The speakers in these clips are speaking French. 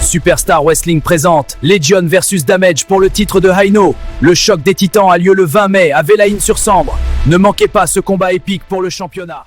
Superstar Wrestling présente Legion vs Damage pour le titre de Haino. Le choc des titans a lieu le 20 mai à Velaïne-sur-Sambre. Ne manquez pas ce combat épique pour le championnat.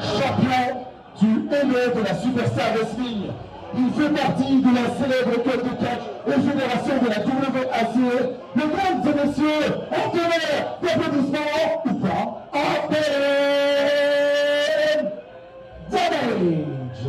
Champion du ME de la Superstar Wrestling. Il fait partie de la célèbre code de catch et fédération de la WAC. Mesdames et messieurs, on connaît d'applaudissements ou pas, appelle Damage.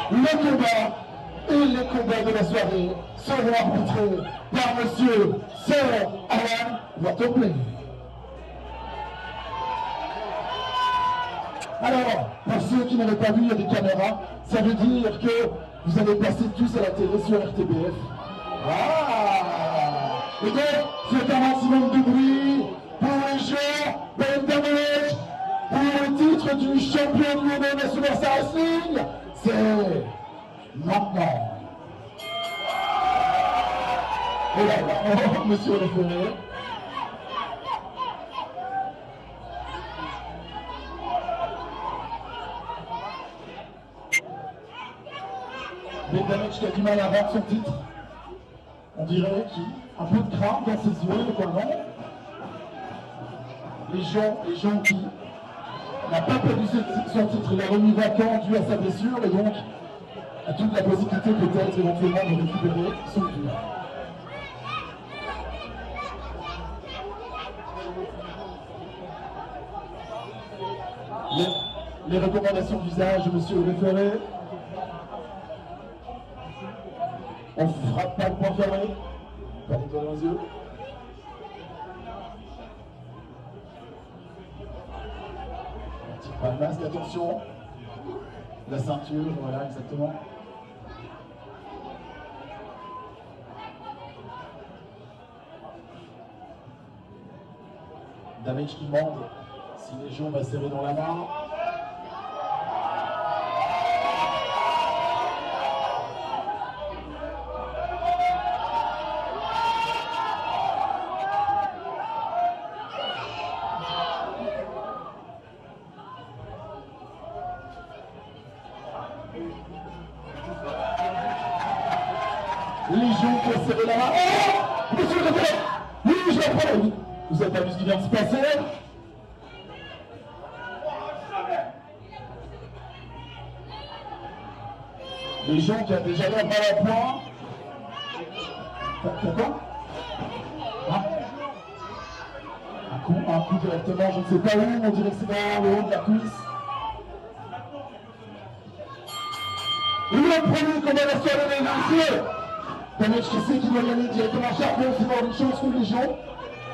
Le combat et les combats de la soirée seront arbitrés par monsieur Sir Alan Waterplay. Alors, pour ceux qui n'avaient pas vu, il y a des caméras, ça veut dire que vous allez passer tous à la télé sur RTBF. Ah! Et donc, faites un maximum de bruit pour les gens, Ben Damage, pour le titre du champion du monde de la Superstar Wrestling. C'est maintenant. Et là, oh, monsieur le référé. Ben Damage qui a du mal à vendre son titre. On dirait qu'il a un peu de crainte dans ses yeux, quoi, non? Les gens qui n'a pas perdu son titre, il a remis vacant dû à sa blessure et donc a toute la possibilité peut-être éventuellement de récupérer son titre. Les recommandations d'usage, monsieur le référé. On ne frappe pas le point fermé. Pas d'étoile dans les yeux. Pas le masque, attention. La ceinture, voilà, exactement. Damage qui demande si les gens vont serrer dans la main. Les gens qui ont serré la main. Oh, monsieur le référé. Oui, je la prends. Vous avez pas vu ce qui vient de se passer? Les gens qui ont déjà l'air mal à point. T'as quoi? Hein? Un coup directement, je ne sais pas où, on dirait que c'est dans le haut de la cuisse. Le premier combat de la soirée, mesdames et messieurs. Damage qui sait qu'il doit y aller directement Charbon, c'est voir une chance contre Légion,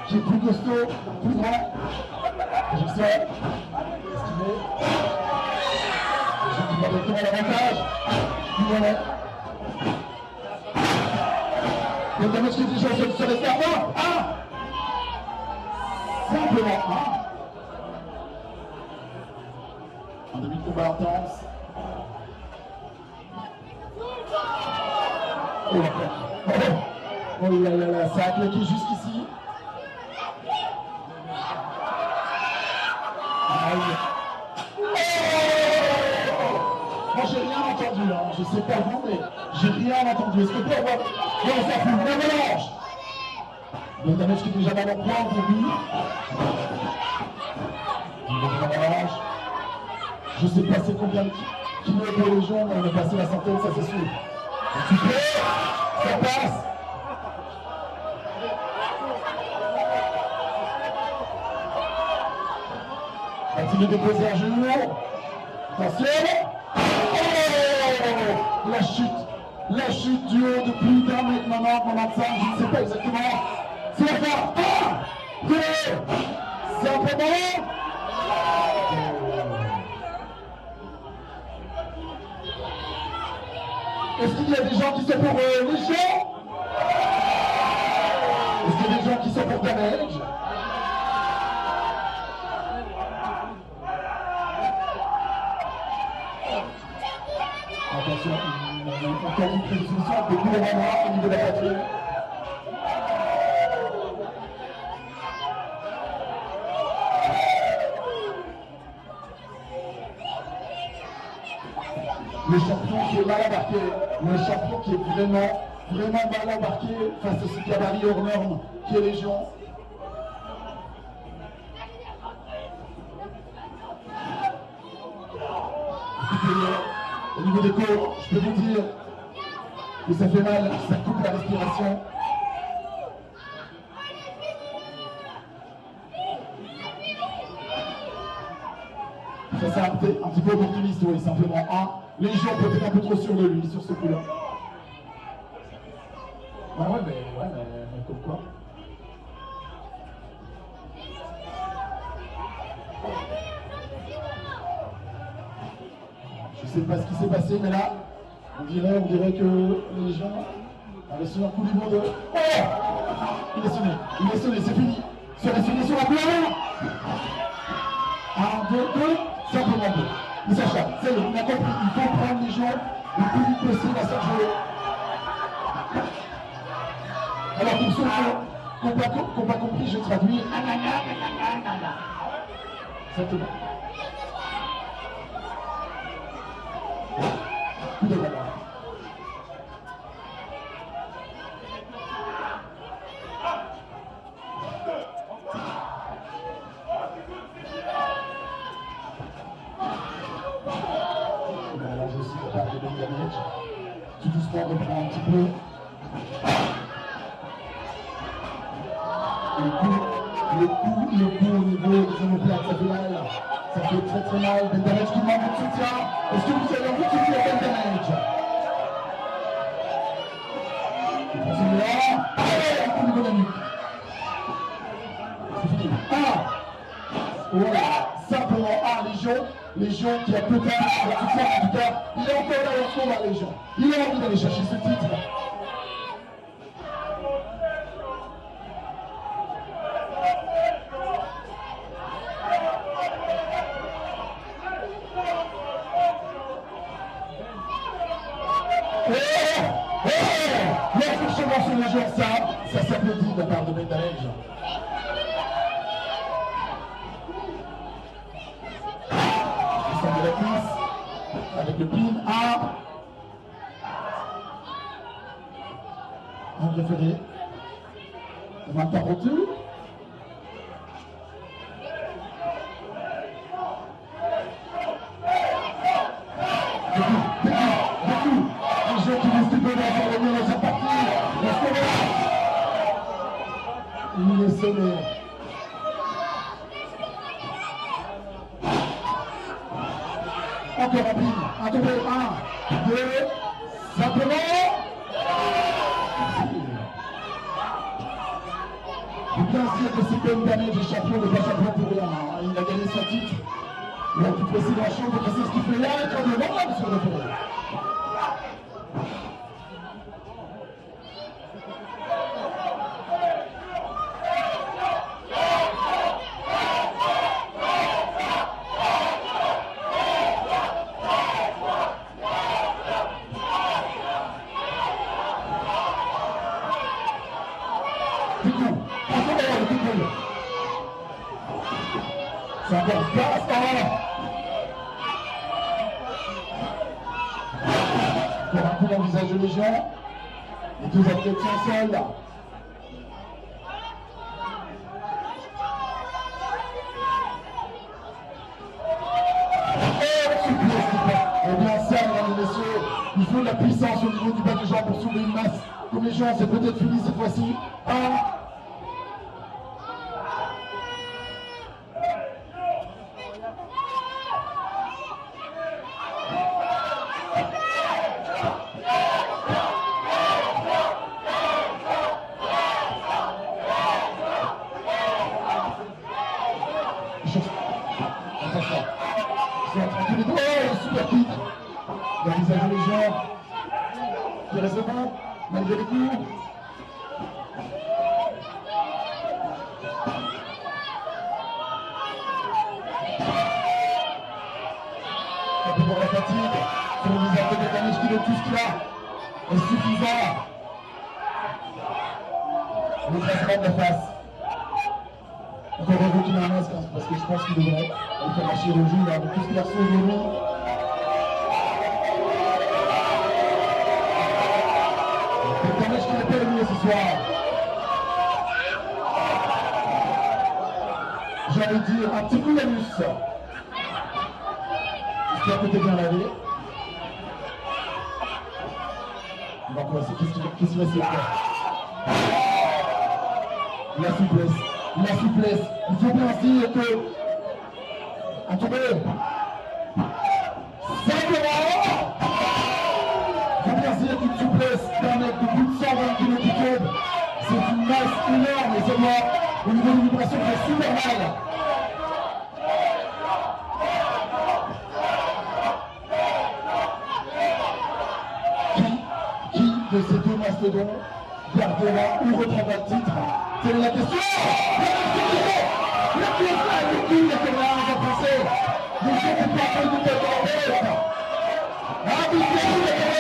qui est plus costaud, plus grand. Jigsaw, esquivé. Légion qui va directement à l'avantage. Dumoulin. Le damage qui est déjà sur les servants. Simplement un demi de combat intense. Oh là là là, ça a claqué jusqu'ici. Aïe. Moi j'ai rien entendu, hein. Je sais pas vous, mais j'ai rien entendu. Est-ce que peut avoir... Non, on s'en fout, la mélange. Le damage qui est déjà mal en point au début. Je sais pas c'est combien de kilos pour les gens, mais on a passé la centaine, ça c'est sûr. Super, ça passe. Va-t-il déposer un genou? Attention. Oh, la chute du haut de plus d'un mètre 90, 95, je ne sais pas exactement. C'est la fin. 1, 2, simplement. Est-ce qu'il y a des gens qui sont pour Légion? Est-ce qu'il y a des gens qui sont pour Damage? Attention, encore une précision de Bourama au niveau de la poitrine. Le champion qui est mal embarqué, le champion qui est vraiment mal embarqué face à ce gabarit hors norme qui est Légion. Écoutez, au niveau des côtes, je peux vous dire que ça fait mal, ça coupe la respiration. Ça c'est un petit peu opportuniste, oui, simplement. Légion peut-être un peu trop sûr de lui sur ce coup-là. Ouais, mais comme quoi. Je sais pas ce qui s'est passé, mais là, on dirait que Légion avait sonné un coup du monde. Oh, il est sonné, c'est fini. Sonné sur la pleine. 1, 2, 2, simplement 2. Il s'acharne, ça y est, il a compris, il faut prendre les gens le plus vite possible à Sergio. Alors pour ceux qui n'ont pas compris, je traduis. Exactement. Coup de balle. Tout doucement, on reprend un petit peu. Le coup au niveau des omoplates, ça fait mal. Ça fait très très mal. Ben Damage qui manque de soutien. Est-ce que vous avez envie de soutenir Ben Damage? Il prend celui-là. Un coup au niveau de la nuque. C'est fini. Voilà. Simplement Légion qui a peut-être le soutien, en tout cas, il est encore là dans ce combat, Légion. Il a envie d'aller chercher ce titre. L'enfourchement sur Légion, ça s'applaudit de la part de Ben Damage. De la cuisse, avec le pin, un référé, on va pas rompu. Beaucoup, les gens qui restent peu dans revenir dans cette partie, il est sonné. Encore rapide, un double, 1, 2, simplement. Ben Damage est champion, n'est pas champion pour rien. Hein. Il a gagné son titre. Il a tout précis grand chose, donc c'est ce qu'il fait là, et quand devant, là, monsieur le référé. C'est encore passe pour un coup dans le visage de Légion. Les deux athlètes sont seuls. Et bien ça, mesdames et messieurs, il faut de la puissance au niveau du bas du genre pour soulever une masse. Comme les gens, c'est peut-être fini cette fois-ci. Tous les deux, super kick. Dans le visage des gens qui reste debout, malgré les coups. Un peu pour la fatigue, sur le visage de Damage qui tout ce qu'il a est suffisant. Le traitement de la face. Encore heureux qu'il a un masque, hein, parce que je pense qu'il devrait faire la chirurgie, là, avec tout ce qu'il a reçu aujourd'hui. Le Damage qui n'est pas éliminé ce soir. J'allais dire un petit coup d'anus. J'espère que t'es bien lavé. On va commencer. Qu'est-ce qu'il va essayer de faire? La souplesse. La souplesse. Il faut bien se dire que. Attendez. Simplement. Il faut bien se dire qu'une souplesse d'un mec de plus de 120 kg qui tombe, c'est une masse énorme et ça doit, au niveau des vibrations, faire super mal. Qui de ces deux mastodons gardera ou reprendra le titre? Telle est la question. La question est qui la caméra va passer. Les gens ne peuvent pas faire de tête en tête. Habituez-vous la caméra.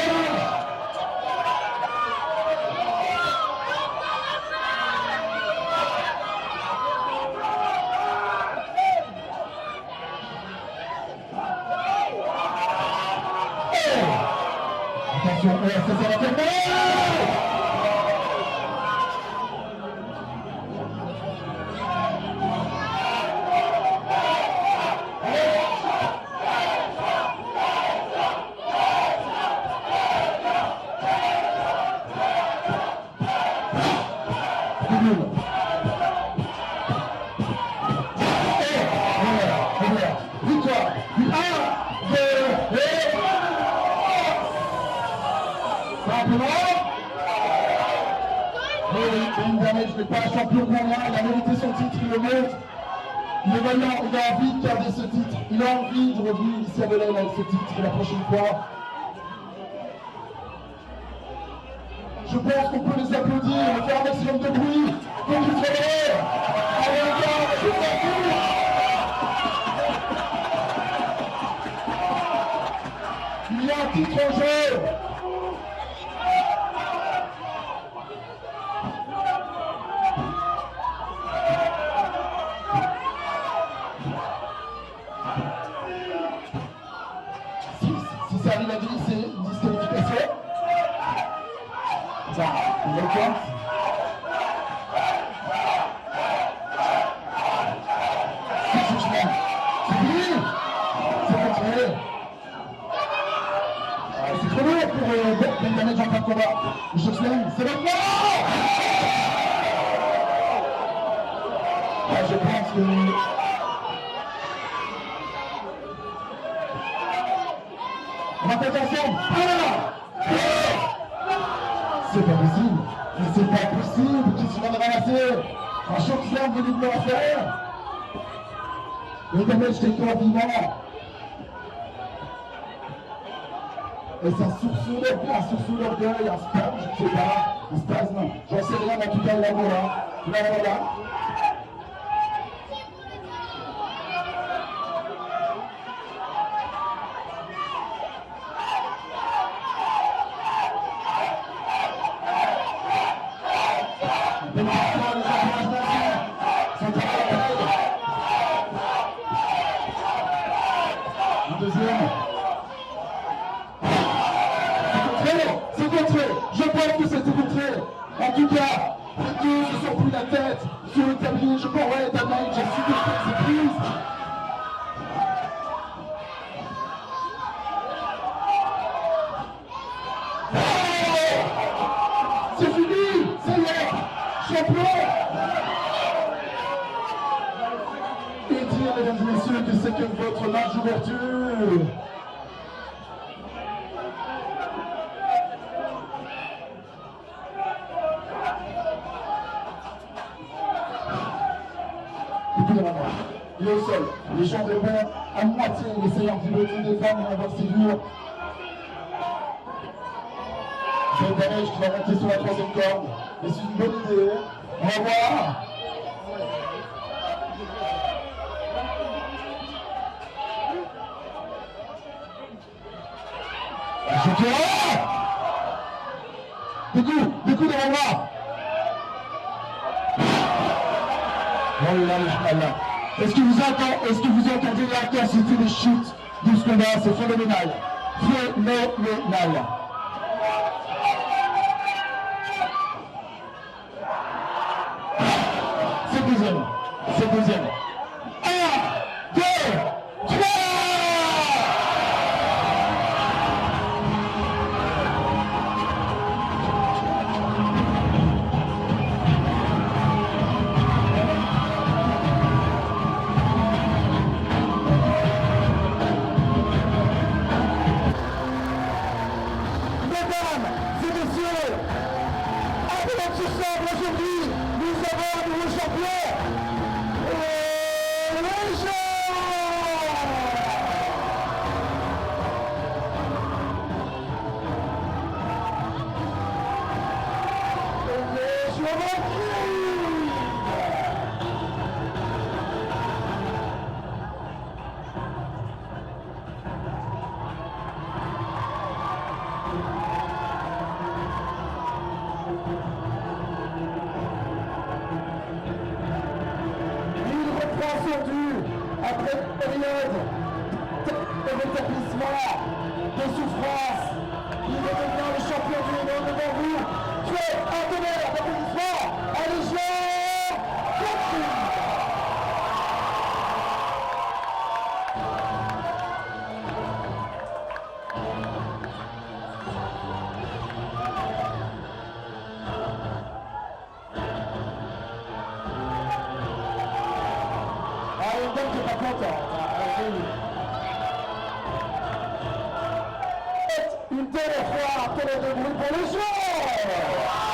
Attention, ça va faire mal. Victoire. 1, 2, et... Simplement. Ben Damage n'est pas un champion pour rien, il a mérité son titre, il le mérite. Il est vaillant, il a envie de garder ce titre, il a envie de revenir ici à Belaïle avec ce titre la prochaine fois. Je pense qu'on peut les applaudir, faire un maximum de bruit, pour qu'ils soient là. Allez, on garde, je vous en prie. Il y a un titre en jeu. Si ça arrive à vie, c'est une disqualification. Ça, on va le faire. C'est fini. C'est continué. C'est trop lourd pour Ben Damage en fin de combat. Le Jocelyn, c'est maintenant. Je pense que... On va faire ensemble. C'est pas possible. Mais c'est pas possible qu'il se va ramasser. Un champion venu de l'enfer. Le damage des corps vivants. Et c'est un sursaut d'orgueil, un spasme, je ne sais pas, un spasme, j'en sais rien, mais en tout cas, la voilà. Un deuxième. C'est contré. Je pense que c'était contré. En tout cas, les deux se sont pris la tête sur le tablier. Je pourrais Damage, j'ai su que c'est prise. C'est fini. Ça y est. Champion. Et dire, mesdames et messieurs, que c'est que votre large ouverture. Il est au sol, les gens répondent à moitié, il essaye un petit peu de défendre, on va voir si dur. C'est le Damage qui va monter sur la troisième corde, et c'est une bonne idée, on va voir. Des coups devant moi. Oh là là. Est-ce que vous entendez l'intensité des chutes de ce combat? C'est phénoménal. Phénoménal. C'est deuxième. Un, deux, trois. Aujourd'hui, nous avons un nouveau champion. Après une période de rétablissement, de souffrance, il va devenir le champion du monde devant vous. Faites un tonnerre d'applaudissements à Légion Capri. Une dame qui n'est pas contente. Une dernière fois, un tonnerre de bruit pour les joueurs.